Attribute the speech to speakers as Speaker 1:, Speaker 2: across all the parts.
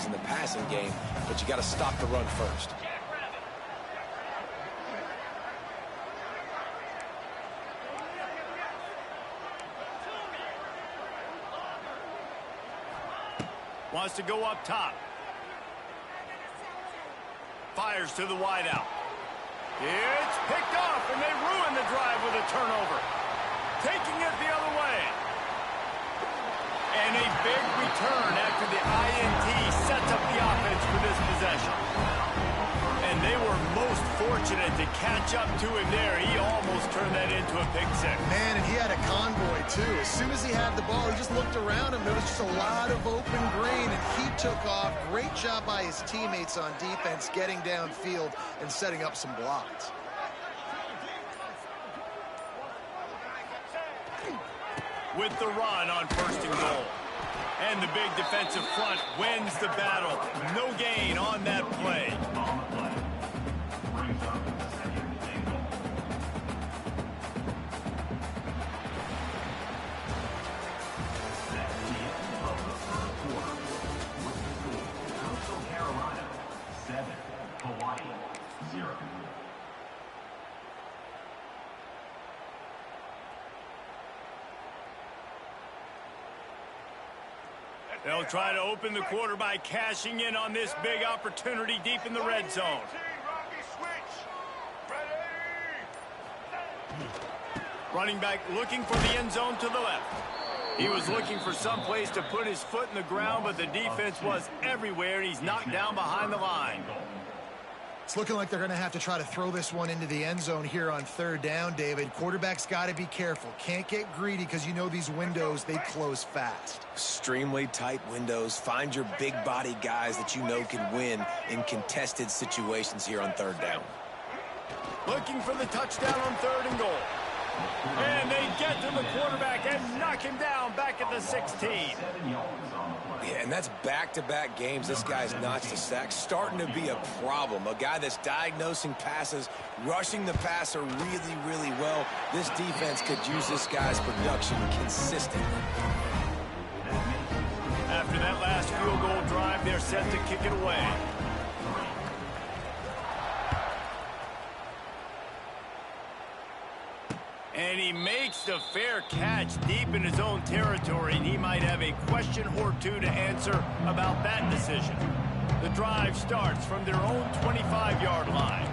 Speaker 1: opportunities in the passing game, but you got to stop the run first.
Speaker 2: Wants to go up top. Fires to the wideout. It's picked off, and they ruin the drive with a turnover. Taking it the other way. And a big return after the INT sets up the offense for this possession. And they were most fortunate to catch up to him there. He almost turned that into a pick six.
Speaker 3: Man, and he had a convoy, too. As soon as he had the ball, he just looked around him. There was just a lot of open green, and he took off. Great job by his teammates on defense, getting downfield and setting up some blocks.
Speaker 2: With the run on first and goal. And the big defensive front wins the battle. No gain on that play. They'll try to open the quarter by cashing in on this big opportunity deep in the red zone. Running back looking for the end zone to the left. He was looking for some place to put his foot in the ground, but the defense was everywhere, and he's knocked down behind the line.
Speaker 3: It's looking like they're going to have to try to throw this one into the end zone here on third down, David. Quarterback's got to be careful. Can't get greedy because you know these windows, they close fast.
Speaker 1: Extremely tight windows. Find your big body guys that you know can win in contested situations here on third down.
Speaker 2: Looking for the touchdown on third and goal. And they get to the quarterback and knock him down back at the 16.
Speaker 1: Yeah, and that's back-to-back games. This guy's notched a sack. Starting to be a problem. A guy that's diagnosing passes, rushing the passer really, really well. This defense could use this guy's production consistently.
Speaker 2: After that last field goal drive, they're set to kick it away. And he makes the fair catch deep in his own territory, and he might have a question or two to answer about that decision. The drive starts from their own 25-yard line.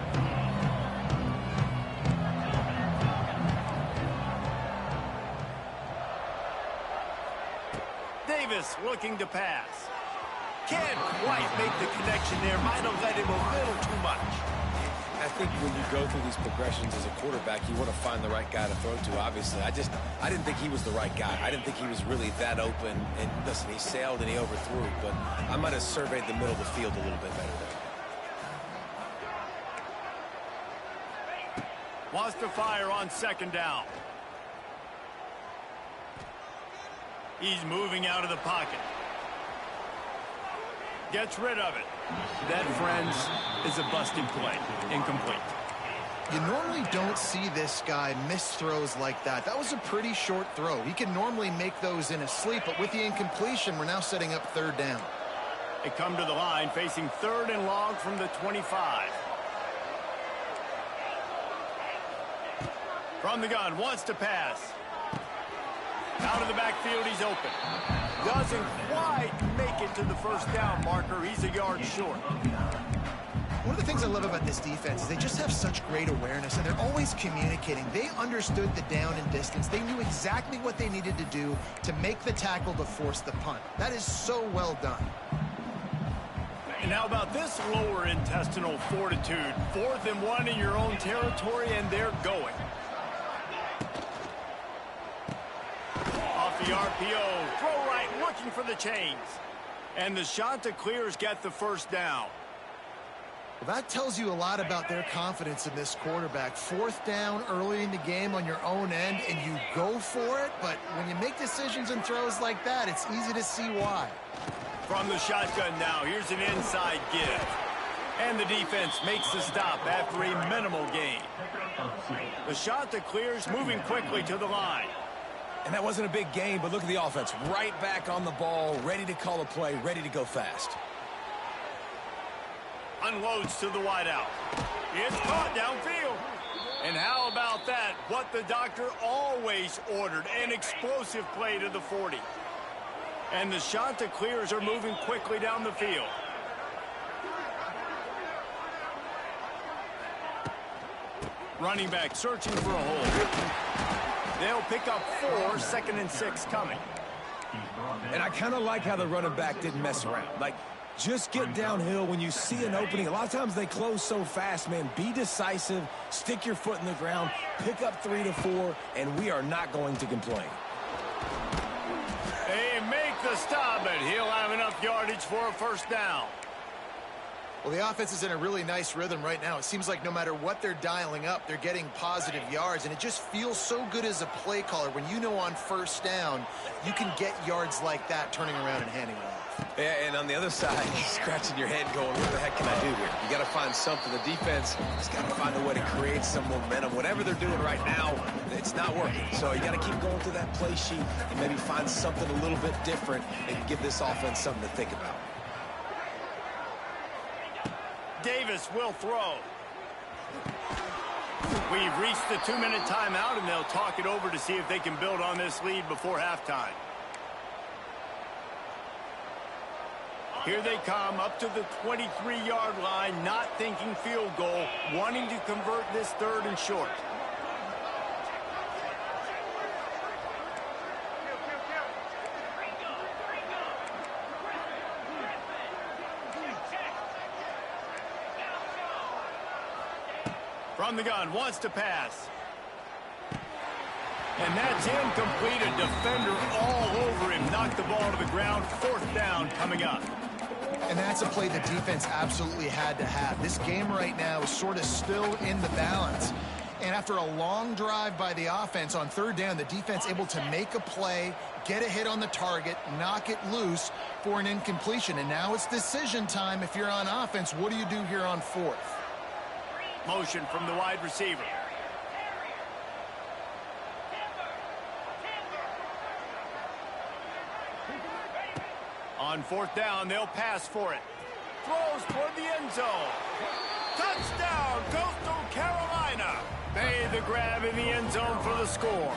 Speaker 2: Davis looking to pass. Can't quite make the connection there. Might have led him a little too much.
Speaker 1: I think when you go through these progressions as a quarterback, you want to find the right guy to throw to, obviously. I didn't think he was the right guy. I didn't think he was really that open. And listen, he sailed and he overthrew, but I might have surveyed the middle of the field a little bit better there.
Speaker 2: Wants to fire on second down. He's moving out of the pocket. Gets rid of it. That, friends, is a busted play. Incomplete.
Speaker 3: You normally don't see this guy miss throws like that. That was a pretty short throw. He can normally make those in his sleep, but with the incompletion, we're now setting up third down.
Speaker 2: They come to the line facing third and long from the 25. From the gun, wants to pass. Out of the backfield, he's open. Doesn't quite make it to the first down marker. He's a yard short.
Speaker 3: One of the things I love about this defense is they just have such great awareness, and they're always communicating. They understood the down and distance. They knew exactly what they needed to do to make the tackle to force the punt. That is so well done.
Speaker 2: And how about this lower intestinal fortitude? 4th and 1 in your own territory, and they're going. The RPO, throw right, looking for the chains. And the Chanticleers get the first down.
Speaker 3: Well, that tells you a lot about their confidence in this quarterback. 4th down early in the game on your own end, and you go for it. But when you make decisions and throws like that, it's easy to see why.
Speaker 2: From the shotgun now, here's an inside give. And the defense makes the stop after a minimal gain. The Chanticleers moving quickly to the line.
Speaker 1: And that wasn't a big gain, but look at the offense. Right back on the ball, ready to call a play, ready to go fast.
Speaker 2: Unloads to the wideout. It's caught downfield. And how about that? What the doctor always ordered, an explosive play to the 40. And the Ncaa clears are moving quickly down the field. Running back searching for a hole. They'll pick up 4, 2nd and 6 coming.
Speaker 1: And I kind of like how the running back didn't mess around. Like, just get downhill when you see an opening. A lot of times they close so fast, man. Be decisive, stick your foot in the ground, pick up 3 to 4, and we are not going to complain.
Speaker 2: They make the stop, and he'll have enough yardage for a first down.
Speaker 3: Well, the offense is in a really nice rhythm right now. It seems like no matter what they're dialing up, they're getting positive yards, and it just feels so good as a play caller when you know on first down you can get yards like that turning around and handing it off.
Speaker 1: Yeah, and on the other side, scratching your head going, what the heck can I do here? You got to find something. The defense has got to find a way to create some momentum. Whatever they're doing right now, it's not working. So you got to keep going through that play sheet and maybe find something a little bit different and give this offense something to think about.
Speaker 2: Davis will throw. We've reached the 2-minute timeout, and they'll talk it over to see if they can build on this lead before halftime. Here they come up to the 23-yard line, not thinking field goal, wanting to convert this 3rd and short. From the gun, wants to pass. And that's incomplete. A defender all over him. Knocked the ball to the ground. 4th down coming up.
Speaker 3: And that's a play the defense absolutely had to have. This game right now is sort of still in the balance. And after a long drive by the offense on 3rd down, the defense able to make a play, get a hit on the target, knock it loose for an incompletion. And now it's decision time. If you're on offense, what do you do here on 4th?
Speaker 2: Motion from the wide receiver. On 4th down, they'll pass for it. Throws toward the end zone. Touchdown, Coastal Carolina. They the grab in the end zone for the score.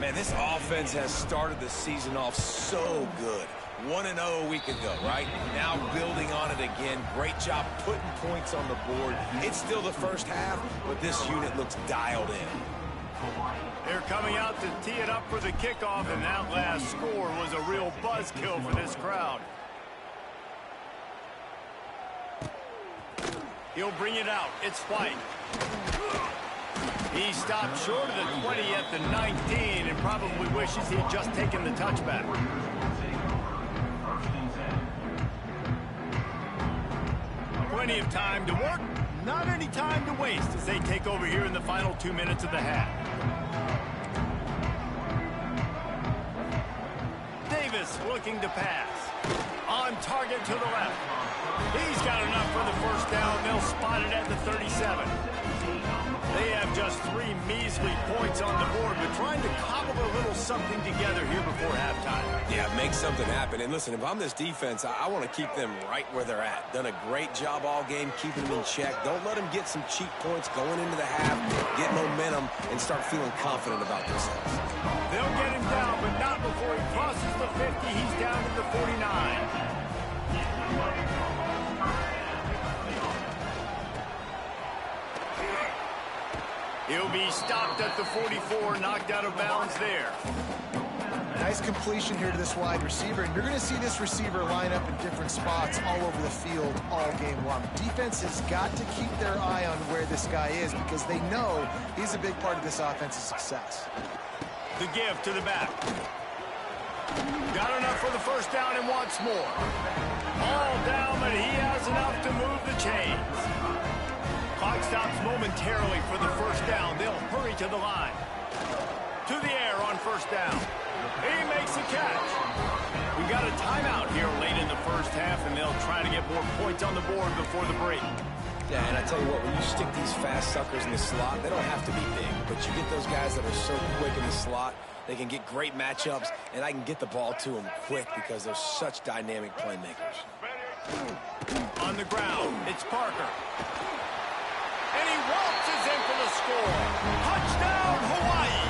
Speaker 1: Man, this offense has started the season off so good. 1-0 a week ago, right? Now building on it again. Great job putting points on the board. It's still the first half, but this unit looks dialed in.
Speaker 2: They're coming out to tee it up for the kickoff, and that last score was a real buzzkill for this crowd. He'll bring it out. It's White. He stopped short of the 20 at the 19 and probably wishes he'd just taken the touchback. Plenty of time to work, not any time to waste as they take over here in the final 2 minutes of the half. Davis looking to pass. On target to the left. He's got enough for the first down. They'll spot it at the 37. They have just 3 measly points on the board, but trying to cobble a little something together here before halftime.
Speaker 1: Yeah, make something happen. And listen, if I'm this defense, I want to keep them right where they're at. Done a great job all game keeping them in check. Don't let them get some cheap points going into the half, get momentum, and start feeling confident about themselves.
Speaker 2: They'll get him down, but not before he crosses the 50. He's down to the 49. He'll be stopped at the 44, knocked out of bounds there.
Speaker 3: Nice completion here to this wide receiver, and you're going to see this receiver line up in different spots all over the field all game long. Defense has got to keep their eye on where this guy is because they know he's a big part of this offense's success.
Speaker 2: The give to the back. Got enough for the first down and wants more. All down, but he has enough to move the chains. Clock stops momentarily for the first down. They'll hurry to the line. To the air on first down. He makes a catch. We got a timeout here late in the first half, and they'll try to get more points on the board before the break.
Speaker 1: Yeah, and I tell you what, when you stick these fast suckers in the slot, they don't have to be big. But you get those guys that are so quick in the slot, they can get great matchups, and I can get the ball to them quick because they're such dynamic playmakers.
Speaker 2: On the ground, it's Parker. And he waltzes in for the score. Touchdown, Hawaii!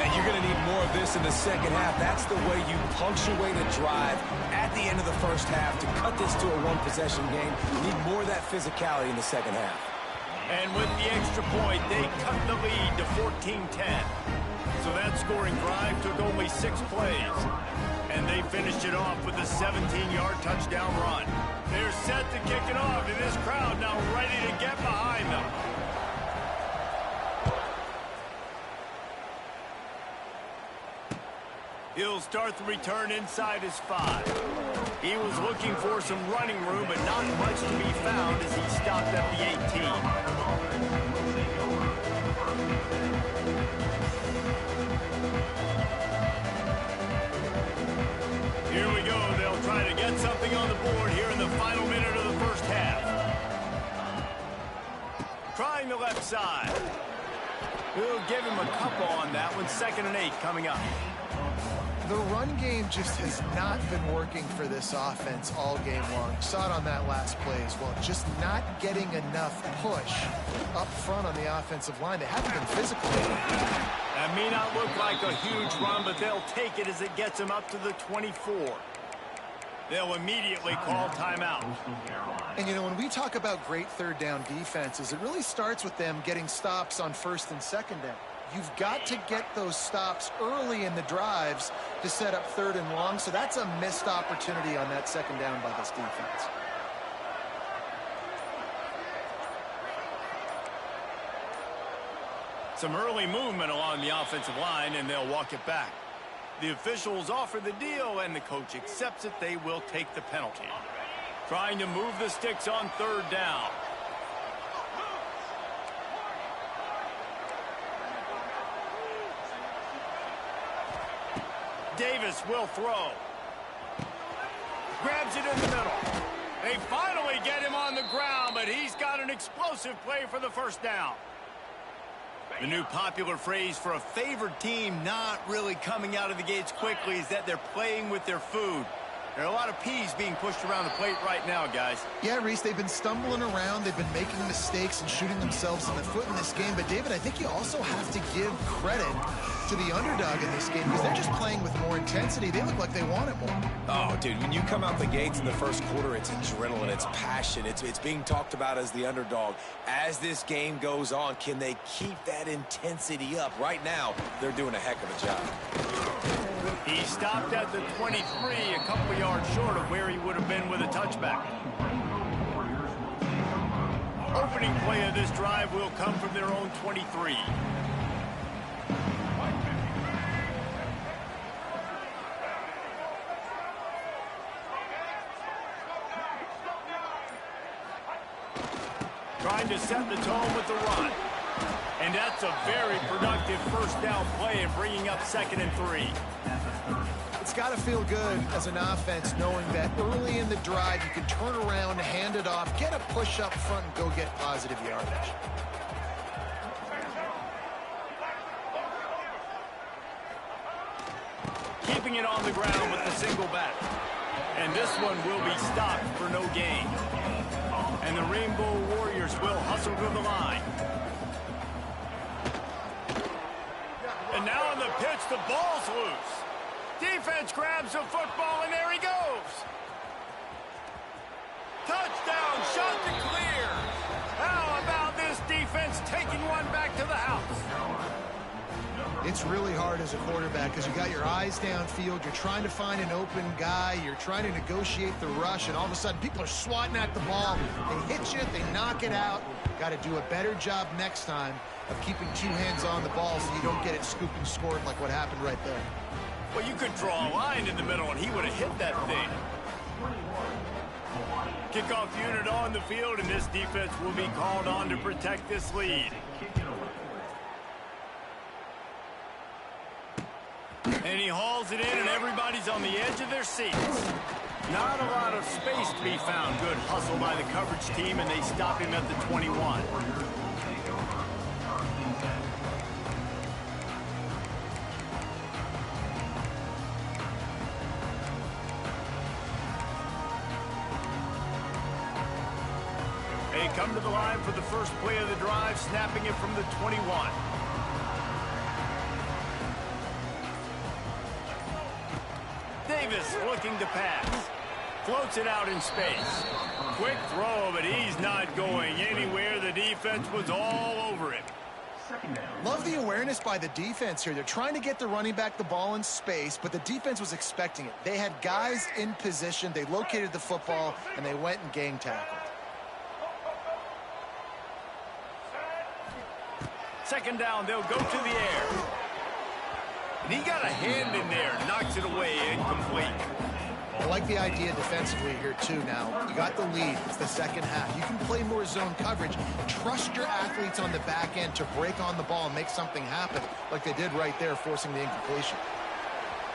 Speaker 1: And you're going to need more of this in the second half. That's the way you punctuate a drive at the end of the first half to cut this to a one-possession game. You need more of that physicality in the second half.
Speaker 2: And with the extra point, they cut the lead to 14-10. So that scoring drive took only 6 plays. And they finished it off with a 17-yard touchdown run. They're set to kick it off, and this crowd now ready to get behind them. He'll start the return inside his 5. He was looking for some running room, but not much to be found as he stopped at the 18. Here we go. They'll try to get something on the board here in the final minute of the first half. Trying the left side. We'll give him a couple on that one. 2nd and 8 coming up.
Speaker 3: The run game just has not been working for this offense all game long. Saw it on that last play as well. Just not getting enough push up front on the offensive line. They haven't been physical.
Speaker 2: That may not look like a huge run, but they'll take it as it gets them up to the 24. They'll immediately call timeout.
Speaker 3: And, you know, when we talk about great third down defenses, it really starts with them getting stops on 1st and 2nd down. You've got to get those stops early in the drives to set up 3rd and long, so that's a missed opportunity on that 2nd down by this defense.
Speaker 2: Some early movement along the offensive line, and they'll walk it back. The officials offer the deal, and the coach accepts it. They will take the penalty. Trying to move the sticks on 3rd down. Davis will throw. Grabs it in the middle. They finally get him on the ground, but he's got an explosive play for the 1st down. The new popular phrase for a favored team not really coming out of the gates quickly is that they're playing with their food. There are a lot of peas being pushed around the plate right now, guys.
Speaker 3: Yeah, Reese, they've been stumbling around. They've been making mistakes and shooting themselves in the foot in this game. But, David, I think you also have to give credit to the underdog in this game because they're just playing with more intensity. They look like they want it more.
Speaker 1: Oh, dude, when you come out the gates in the first quarter, it's adrenaline, it's passion. It's being talked about as the underdog. As this game goes on, can they keep that intensity up? Right now, they're doing a heck of a job.
Speaker 2: He stopped at the 23, a couple yards short of where he would have been with a touchback. Opening play of this drive will come from their own 23. Trying to set the tone with the run. And that's a very productive 1st down play and bringing up 2nd and 3.
Speaker 3: It's got to feel good as an offense knowing that early in the drive you can turn around, hand it off, get a push up front, and go get positive yardage.
Speaker 2: Keeping it on the ground with the single back. And this one will be stopped for no gain. And the Rainbow Warriors will hustle to the line. And now on the pitch, the ball's loose. Defense grabs the football, and there he goes. Touchdown, shot to clear. How about this defense taking one back to the house?
Speaker 3: It's really hard as a quarterback because you got your eyes downfield. You're trying to find an open guy. You're trying to negotiate the rush, and all of a sudden people are swatting at the ball. They hit you, they knock it out. Got to do a better job next time of keeping 2 hands on the ball so you don't get it scooped and scored like what happened right there.
Speaker 2: Well, you could draw a line in the middle, and he would have hit that thing. Kickoff unit on the field, and this defense will be called on to protect this lead. And he hauls it in, and everybody's on the edge of their seats. Not a lot of space to be found. Good hustle by the coverage team, and they stop him at the 21. They come to the line for the first play of the drive, snapping it from the 21. Davis looking to pass. Floats it out in space. Quick throw, but he's not going anywhere. The defense was all over him.
Speaker 3: Love the awareness by the defense here. They're trying to get the running back the ball in space, but the defense was expecting it. They had guys in position. They located the football, and they went and gang tackled.
Speaker 2: Second down, they'll go to the air. And he got a hand in there, knocks it away, incomplete.
Speaker 3: I like the idea defensively here, too. Now, you got the lead. It's the second half. You can play more zone coverage. Trust your athletes on the back end to break on the ball and make something happen, like they did right there, forcing the incompletion.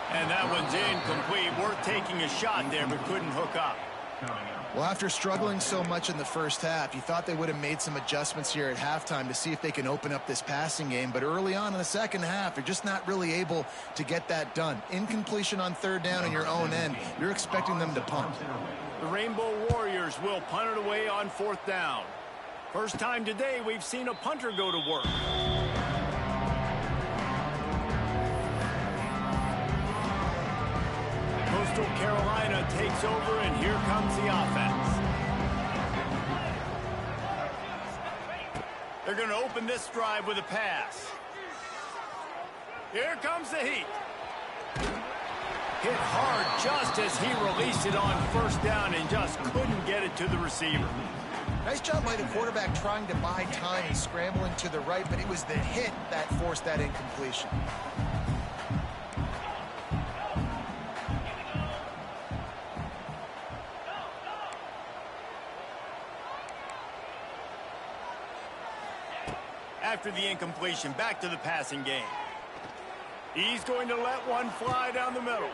Speaker 2: And that one's incomplete. Worth taking a shot there, but couldn't hook up.
Speaker 3: Well, after struggling so much in the first half, you thought they would have made some adjustments here at halftime to see if they can open up this passing game. But early on in the second half, they're just not really able to get that done. Incompletion on third down in your own end, you're expecting them to punt.
Speaker 2: The Rainbow Warriors will punt it away on fourth down. First time today we've seen a punter go to work. Coastal Carolina takes over, and here comes the offense. They're going to open this drive with a pass. Here comes the heat. Hit hard just as he released it on first down and just couldn't get it to the receiver.
Speaker 3: Nice job by the quarterback trying to buy time and scrambling to the right, but it was the hit that forced that incompletion.
Speaker 2: After the incompletion, back to the passing game. He's going to let one fly down the middle.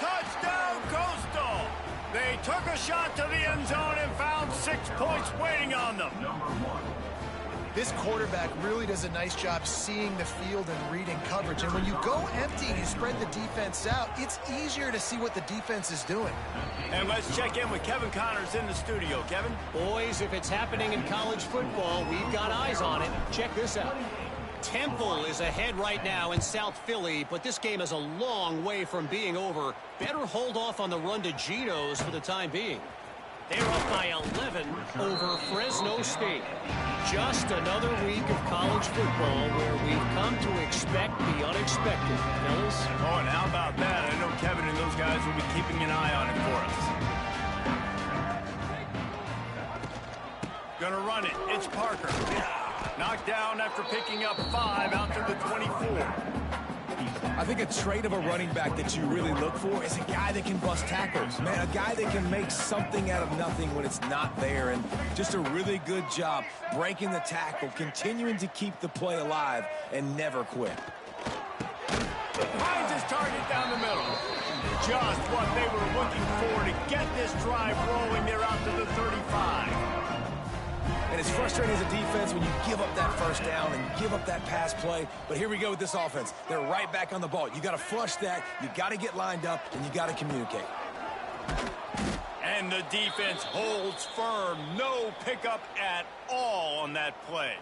Speaker 2: Touchdown, Coastal! They took a shot to the end zone and found 6 points waiting on them.
Speaker 3: This quarterback really does a nice job seeing the field and reading coverage. And when you go empty and you spread the defense out, it's easier to see what the defense is doing.
Speaker 2: And let's check in with Kevin Connors in the studio. Kevin?
Speaker 4: Boys, if it's happening in college football, we've got eyes on it. Check this out. Temple is ahead right now in South Philly, but this game is a long way from being over. Better hold off on the run to Geno's for the time being. They're up by 11 over Fresno State. Just another week of college football where we've come to expect the unexpected, fellas.
Speaker 2: Oh, and how about that? I know Kevin and those guys will be keeping an eye on it for us. Gonna run it. It's Parker. Knocked down after picking up 5 out to the 24.
Speaker 1: I think a trait of a running back that you really look for is a guy that can bust tackles. Man, a guy that can make something out of nothing when it's not there. And just a really good job breaking the tackle, continuing to keep the play alive, and never quit.
Speaker 2: Finds his target down the middle. Just what they were looking for to get this drive rolling. They're out to the 35.
Speaker 1: And it's frustrating as a defense when you give up that first down and give up that pass play. But here we go with this offense. They're right back on the ball. You got to flush that. You got to get lined up, and you got to communicate.
Speaker 2: And the defense holds firm. No pickup at all on that play.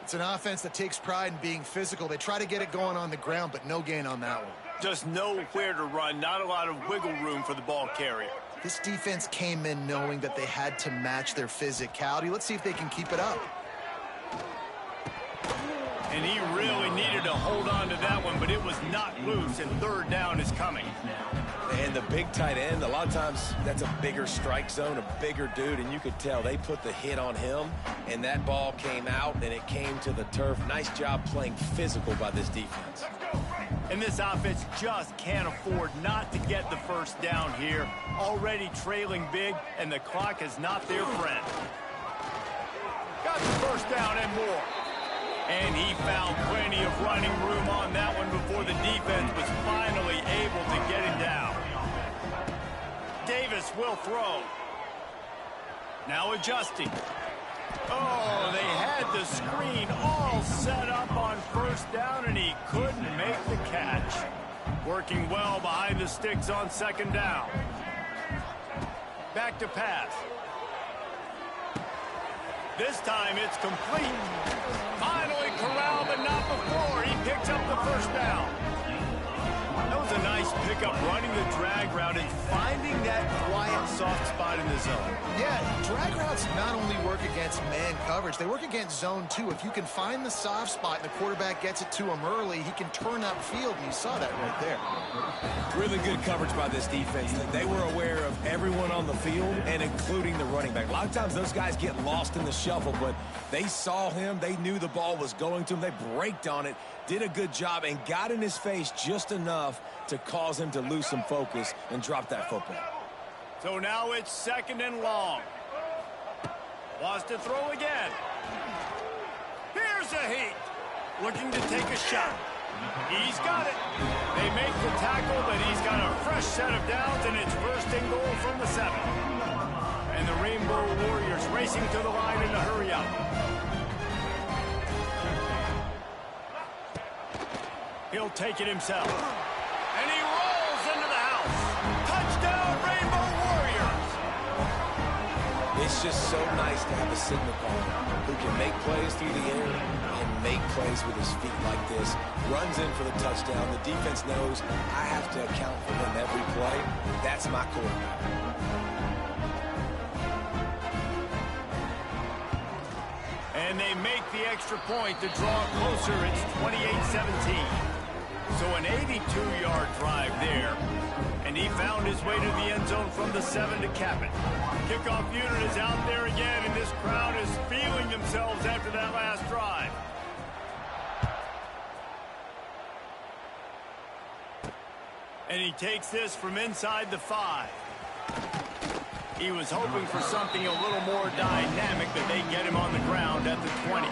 Speaker 3: It's an offense that takes pride in being physical. They try to get it going on the ground, but no gain on that one.
Speaker 2: Just nowhere to run. Not a lot of wiggle room for the ball carrier.
Speaker 3: This defense came in knowing that they had to match their physicality. Let's see if they can keep it up.
Speaker 2: And he really needed to hold on to that one, but it was not loose, and third down is coming.
Speaker 1: And the big tight end, a lot of times that's a bigger strike zone, a bigger dude, and you could tell they put the hit on him, and that ball came out, and it came to the turf. Nice job playing physical by this defense.
Speaker 2: And this offense just can't afford not to get the first down here. Already trailing big, and the clock is not their friend. Got the first down and more. And he found plenty of running room on that one before the defense was finally able to get him down. Davis will throw. Now adjusting. Oh, they had the screen all set up on first down, and he couldn't make the catch. Working well behind the sticks on second down. Back to pass. This time it's complete. Finally corralled, but not before. He picks up the first down. That was a nice pickup, running the drag route and finding that quiet, soft spot in the zone.
Speaker 3: Yeah, drag routes not only work against man coverage, they work against zone too. If you can find the soft spot and the quarterback gets it to him early, he can turn upfield, and you saw that right there.
Speaker 1: Really good coverage by this defense. They were aware of everyone on the field, and including the running back. A lot of times those guys get lost in the shuffle, but they saw him. They knew the ball was going to him. They braked on it, did a good job, and got in his face just enough to cause him to lose some focus and drop that football.
Speaker 2: So now it's 2nd and long. Wants to throw again. Here's a heat. Looking to take a shot. He's got it. They make the tackle, but he's got a fresh set of downs, and it's 1st and goal from the 7. And the Rainbow Warriors racing to the line in a hurry up. He'll take it himself. And he rolls into the house. Touchdown, Rainbow Warriors!
Speaker 1: It's just so nice to have a signal caller who can make plays through the air and make plays with his feet like this. Runs in for the touchdown. The defense knows I have to account for him every play. That's my quarterback.
Speaker 2: And they make the extra point to draw closer. It's 28-17. So an 82-yard drive there. And he found his way to the end zone from the 7 to cap it. Kickoff unit is out there again, and this crowd is feeling themselves after that last drive. And he takes this from inside the 5. He was hoping for something a little more dynamic, that they get him on the ground at the 20.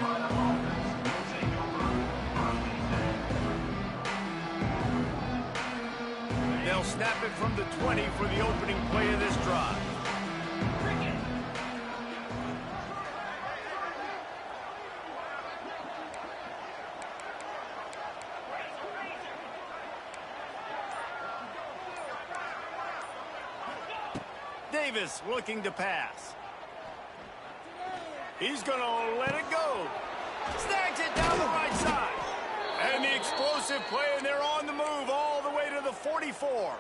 Speaker 2: They'll snap it from the 20 for the opening play of this drive. Davis looking to pass. He's going to let it go. Snags it down the right side. And the explosive play, and they're on the move all the way to the 44.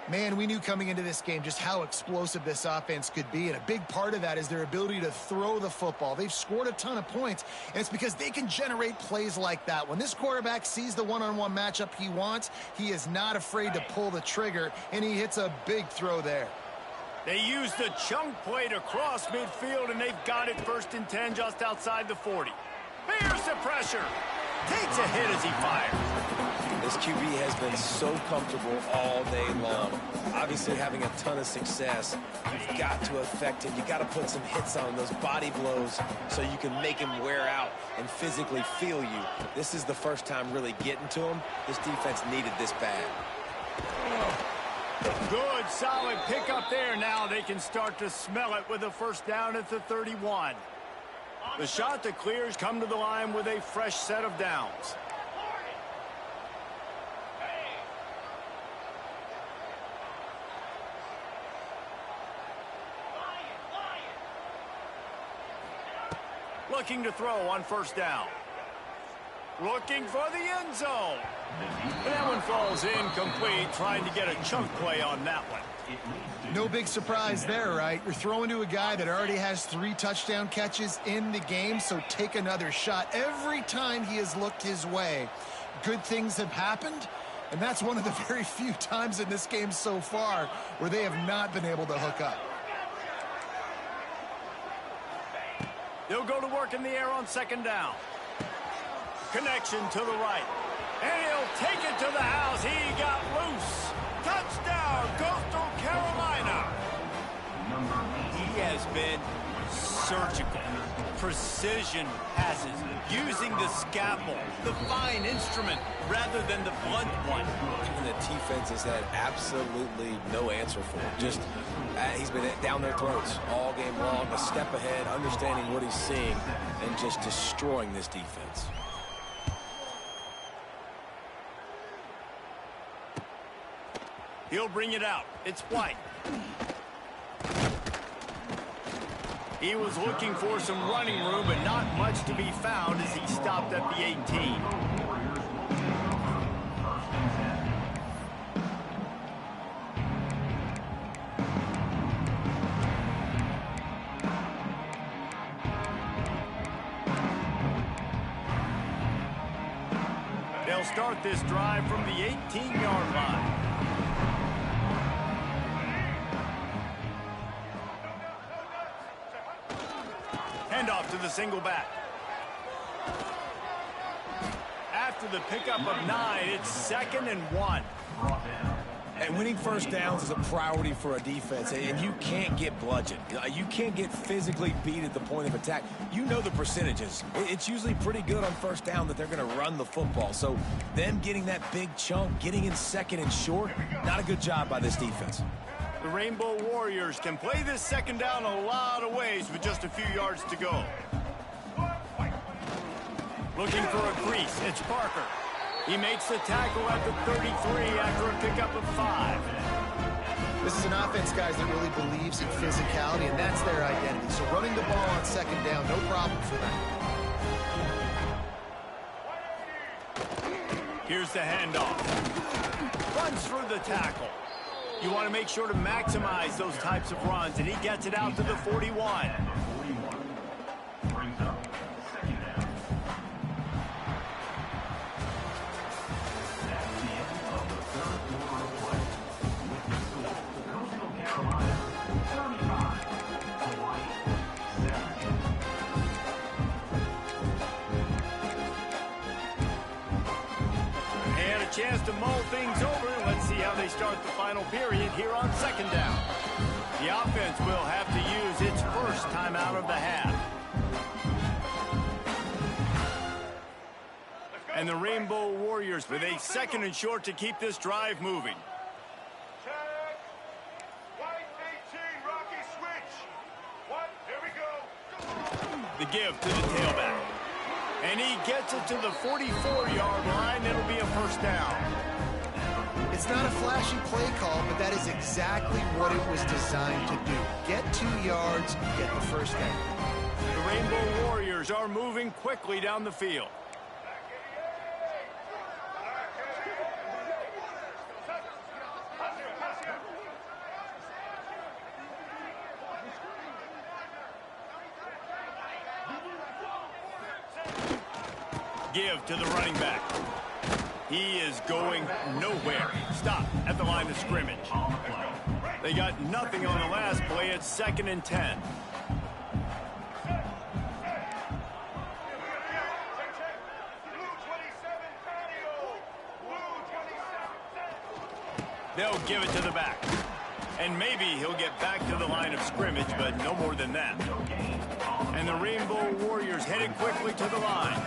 Speaker 3: Man, we knew coming into this game just how explosive this offense could be, and a big part of that is their ability to throw the football. They've scored a ton of points, and it's because they can generate plays like that. When this quarterback sees the one-on-one matchup he wants, he is not afraid to pull the trigger, and he hits a big throw there.
Speaker 2: They use the chunk play to cross midfield, and they've got it 1st and 10 just outside the 40. Here's the pressure. Takes a hit as he fires.
Speaker 1: This QB has been so comfortable all day long. Obviously having a ton of success. You've got to affect him. You've got to put some hits on those body blows so you can make him wear out and physically feel you. This is the first time really getting to him. This defense needed this bad.
Speaker 2: Good, solid pickup there. Now they can start to smell it with a 1st down at the 31. The shot that clears come to the line with a fresh set of downs. Looking to throw on 1st down. Looking for the end zone. That one falls incomplete, trying to get a chunk play on that one.
Speaker 3: No big surprise there, right? You're throwing to a guy that already has 3 touchdown catches in the game, so take another shot. Every time he has looked his way, good things have happened, and that's one of the very few times in this game so far where they have not been able to hook up.
Speaker 2: They'll go to work in the air on 2nd down. Connection to the right. And he'll take it to the house. He got loose. Touchdown, Coastal Carolina. He has been surgical. Precision passes. Using the scalpel, the fine instrument, rather than the blunt one.
Speaker 1: And the defense has had absolutely no answer for it. Just, he's been down their throats all game long, a step ahead, understanding what he's seeing, and just destroying this defense.
Speaker 2: He'll bring it out. It's White. He was looking for some running room, but not much to be found as he stopped at the 18. They'll start this drive from the 18-yard line. Handoff to the single back. After the pickup of 9, it's 2nd and 1.
Speaker 1: And winning first downs is a priority for a defense, and you can't get bludgeoned. You can't get physically beat at the point of attack. You know the percentages. It's usually pretty good on first down that they're going to run the football. So them getting that big chunk, getting in 2nd and short, not a good job by this defense.
Speaker 2: The Rainbow Warriors can play this 2nd down a lot of ways with just a few yards to go. Looking for a crease, it's Parker. He makes the tackle at the 33 after a pickup of 5.
Speaker 3: This is an offense, guys, that really believes in physicality, and that's their identity. So running the ball on 2nd down, no problem for them.
Speaker 2: Here's the handoff. Runs through the tackle. You want to make sure to maximize those types of runs, and he gets it out to the 41. Chance to mull things over. Let's see how they start the final period here on 2nd down. The offense will have to use its first timeout of the half. And the Rainbow Warriors with a 2nd and short to keep this drive moving.
Speaker 5: Check. White 18, Rocky switch. What? Here we go.
Speaker 2: The give to the tailback. And he gets it to the 44-yard line. It'll be a first down.
Speaker 3: It's not a flashy play call, but that is exactly what it was designed to do. Get 2 yards, get the first down.
Speaker 2: The Rainbow Warriors are moving quickly down the field. Give to the running back. He is going nowhere. Stop at the line of scrimmage. They got nothing on the last play. It's 2nd and 10. They'll give it to the back. And maybe he'll get back to the line of scrimmage, but no more than that. And the Rainbow Warriors headed quickly to the line.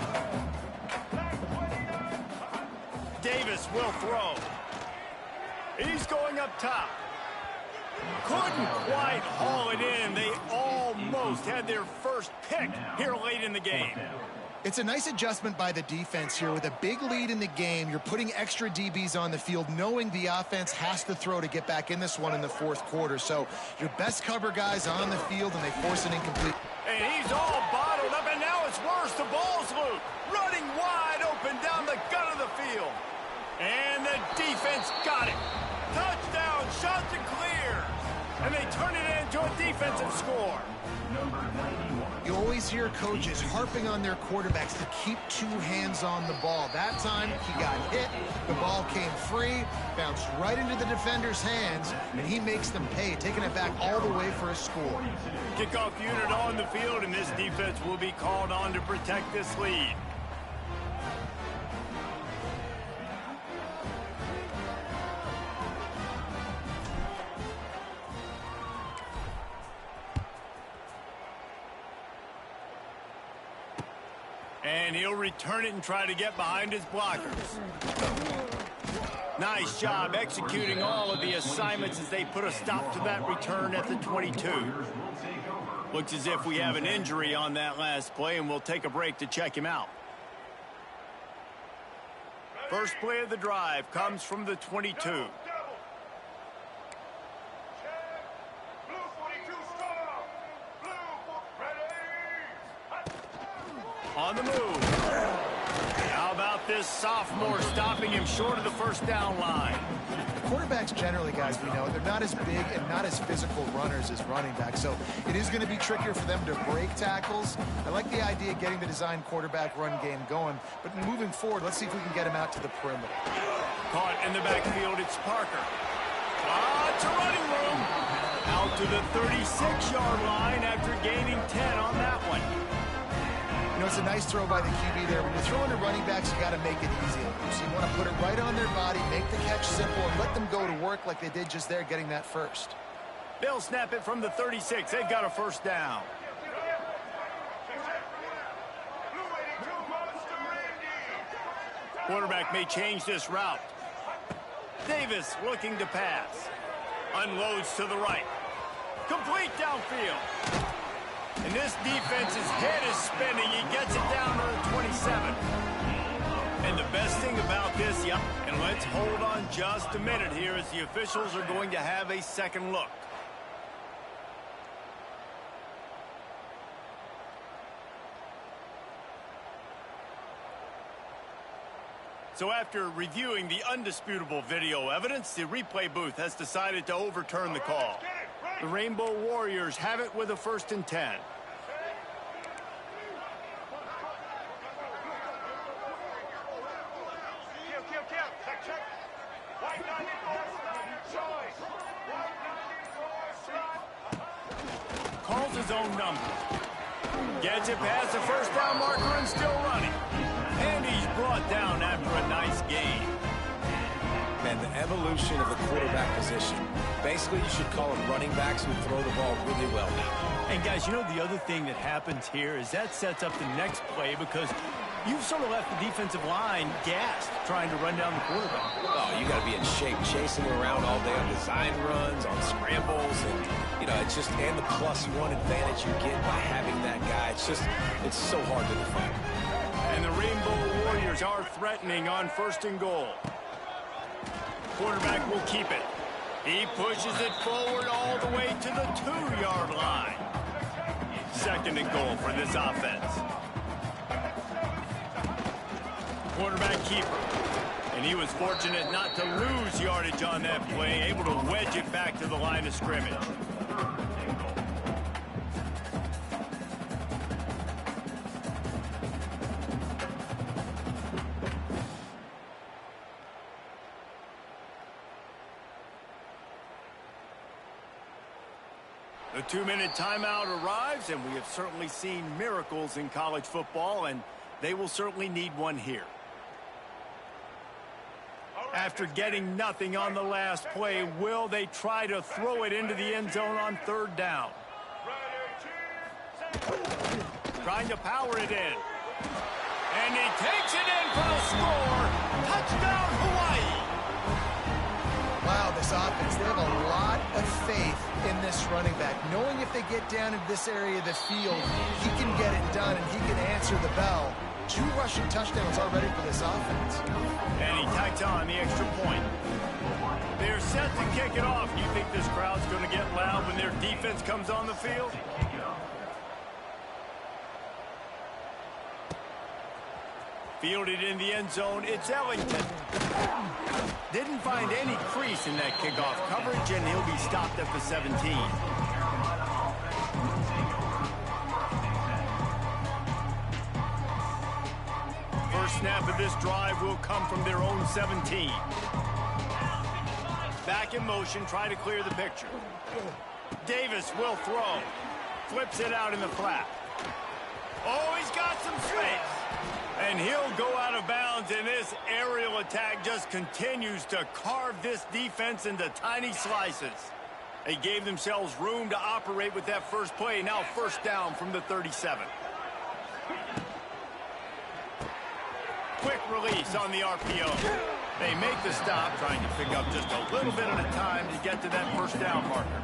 Speaker 2: Davis will throw. He's going up top. Couldn't quite haul it in. They almost had their first pick here late in the game.
Speaker 3: It's a nice adjustment by the defense here. With a big lead in the game, you're putting extra DBs on the field, knowing the offense has to throw to get back in this one in the 4th quarter. So your best cover guys on the field, and they force an incomplete.
Speaker 2: And he's all bottled up, and now it's worse. The ball's loose. Running wide open down the gut of the field. And the defense got it. Touchdown, shot to clear. And they turn it into a defensive score.
Speaker 3: You always hear coaches harping on their quarterbacks to keep 2 hands on the ball. That time, he got hit, the ball came free, bounced right into the defender's hands, and he makes them pay, taking it back all the way for a score.
Speaker 2: Kickoff unit on the field, and this defense will be called on to protect this lead. And he'll return it and try to get behind his blockers. Nice job executing all of the assignments as they put a stop to that return at the 22. Looks as if we have an injury on that last play, and we'll take a break to check him out. First play of the drive comes from the 22. On the move. How about this sophomore stopping him short of the first down line?
Speaker 3: Quarterbacks generally, guys, we know, they're not as big and not as physical runners as running backs, so it is going to be trickier for them to break tackles. I like the idea of getting the design quarterback run game going, but moving forward, let's see if we can get him out to the perimeter.
Speaker 2: Caught in the backfield, it's Parker. It's a running room. Out to the 36-yard line after gaining 10 on that one.
Speaker 3: You know, it's a nice throw by the QB there. When you're throwing to running backs, you got to make it easy. So you want to put it right on their body, make the catch simple, and let them go to work like they did just there, getting that first.
Speaker 2: They'll snap it from the 36. They've got a first down. Quarterback may change this route. Davis looking to pass. Unloads to the right. Complete downfield. And this defense's head is spinning. He gets it down to the 27. And the best thing about this, and let's hold on just a minute here as the officials are going to have a second look. So after reviewing the undisputable video evidence, the replay booth has decided to overturn the call. The Rainbow Warriors have it with a 1st and 10. Calls his own number. Gets it past the first down marker and still running. And he's brought down after a nice gain.
Speaker 1: Man, the evolution of the quarterback position. Basically, you should call them running backs who throw the ball really well.
Speaker 2: And guys, you know the other thing that happens here is that sets up the next play because you've sort of left the defensive line gassed trying to run down the quarterback.
Speaker 1: Oh, you got to be in shape, chasing him around all day on design runs, on scrambles, and you know it's just and the +1 advantage you get by having that guy. It's so hard to defend.
Speaker 2: And the Rainbow Warriors are threatening on 1st and goal. Quarterback will keep it. He pushes it forward all the way to the 2-yard line. 2nd and goal for this offense. Quarterback keeper. And he was fortunate not to lose yardage on that play, able to wedge it back to the line of scrimmage. The 2-minute timeout arrives, and we have certainly seen miracles in college football, and they will certainly need one here. After getting nothing on the last play, will they try to throw it into the end zone on 3rd down? Trying to power it in. And he takes it in for the score. Touchdown, Hawaii.
Speaker 3: Wow, this offense, they have a lot of faith in this running back, knowing if they get down in this area of the field, he can get it done and he can answer the bell. 2 rushing touchdowns already for this offense.
Speaker 2: And he tacks on the extra point. They're set to kick it off. Do you think this crowd's going to get loud when their defense comes on the field? Fielded in the end zone, it's Ellington. Didn't find any crease in that kickoff coverage, and he'll be stopped at the 17. First snap of this drive will come from their own 17. Back in motion, trying to clear the picture. Davis will throw. Flips it out in the flat. Oh, he's got some space. And he'll go out of bounds, and this aerial attack just continues to carve this defense into tiny slices. They gave themselves room to operate with that first play. Now 1st down from the 37. Quick release on the RPO. They make the stop, trying to pick up just a little bit at a time to get to that 1st down marker.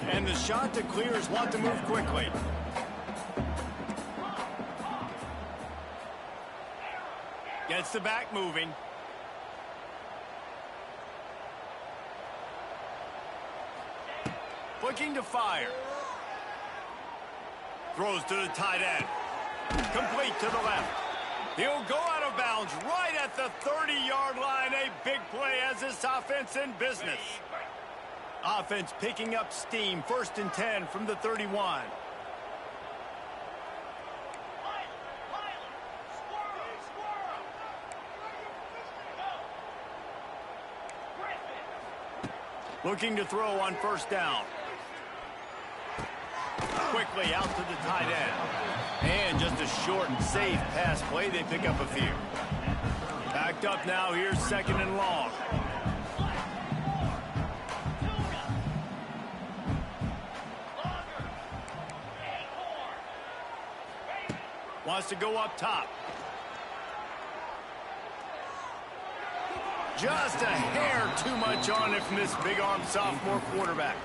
Speaker 2: And the shot to clears want to move quickly. Gets the back moving. Looking to fire. Throws to the tight end. Complete to the left. He'll go out of bounds right at the 30-yard line. A big play as this offense in business. Offense picking up steam. 1st and 10 from the 31. Looking to throw on 1st down. Quickly out to the tight end. And just a short and safe pass play. They pick up a few. Backed up now. Here's 2nd and long. Wants to go up top. Just a hair too much on it from this big-arm sophomore quarterback.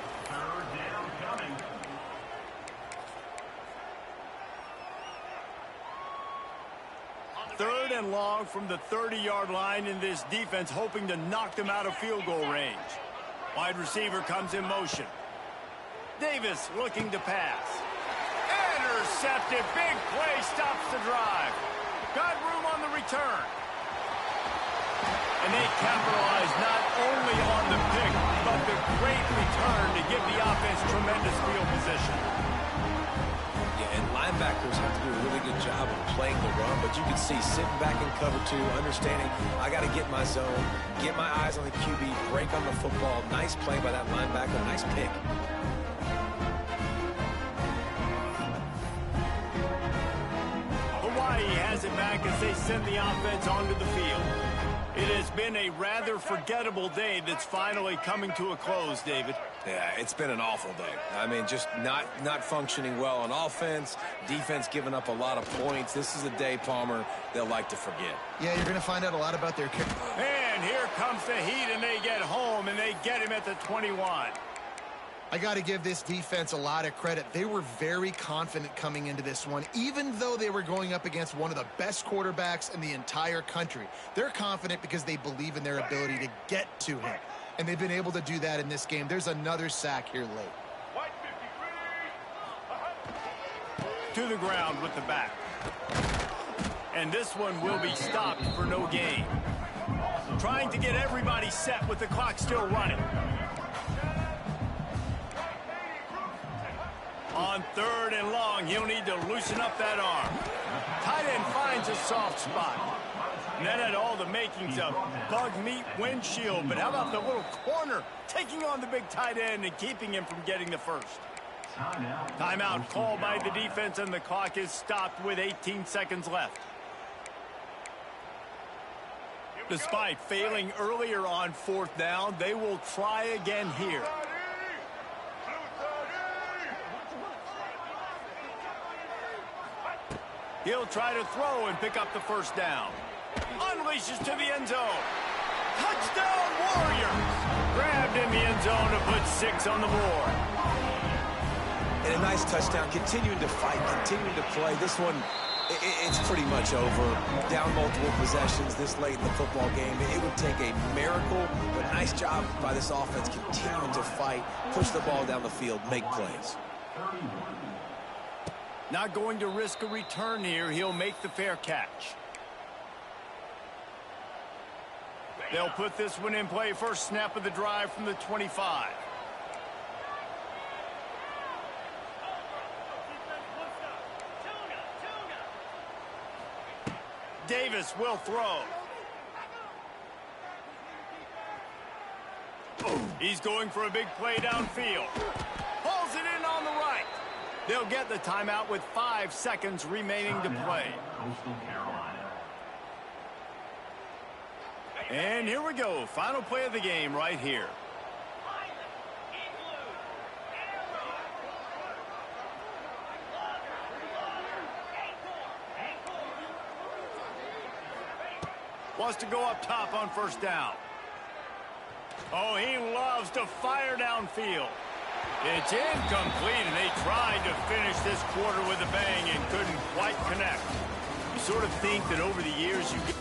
Speaker 2: 3rd and long from the 30-yard line, in this defense hoping to knock them out of field goal range. Wide receiver comes in motion. Davis looking to pass. Intercepted. Big play stops the drive. Got room on the return. And they capitalize not only on the pick, but the great return to give the offense tremendous field position.
Speaker 1: Yeah, and linebackers have to do a really good job of playing the run, but you can see sitting back in cover 2, understanding I got to get my zone, get my eyes on the QB, break on the football. Nice play by that linebacker. Nice pick.
Speaker 2: Hawaii has it back as they send the offense onto the field. It has been a rather forgettable day that's finally coming to a close, David.
Speaker 1: Yeah, it's been an awful day. I mean, just not functioning well on offense, defense giving up a lot of points. This is a day, Palmer, they'll like to forget.
Speaker 3: Yeah, you're going to find out a lot about their kick.
Speaker 2: And here comes the heat, and they get home, and they get him at the 21.
Speaker 3: I got to give this defense a lot of credit. They were very confident coming into this one, even though they were going up against one of the best quarterbacks in the entire country. They're confident because they believe in their ability to get to him, and they've been able to do that in this game. There's another sack here late.
Speaker 2: To the ground with the back. And this one will be stopped for no gain. Trying to get everybody set with the clock still running. On 3rd and long, he'll need to loosen up that arm. Tight end finds a soft spot. And that had all the makings of bug meat windshield. But how about the little corner taking on the big tight end and keeping him from getting the first? Timeout called by the defense, and the clock is stopped with 18 seconds left. Despite failing earlier on 4th down, they will try again here. He'll try to throw and pick up the 1st down. Unleashes to the end zone. Touchdown, Warriors! Grabbed in the end zone to put 6 on the board.
Speaker 1: And a nice touchdown, continuing to fight, continuing to play. This one, it's pretty much over. Down multiple possessions this late in the football game. It would take a miracle, but nice job by this offense continuing to fight, push the ball down the field, make plays.
Speaker 2: Not going to risk a return here. He'll make the fair catch. They'll put this one in play. First snap of the drive from the 25. Davis will throw. He's going for a big play downfield. Pulls it in on the right. They'll get the timeout with 5 seconds remaining to play. And here we go. Final play of the game right here. Wants to go up top on 1st down. Oh, he loves to fire downfield. It's incomplete, and they tried to finish this quarter with a bang and couldn't quite connect. You sort of think that over the years you get...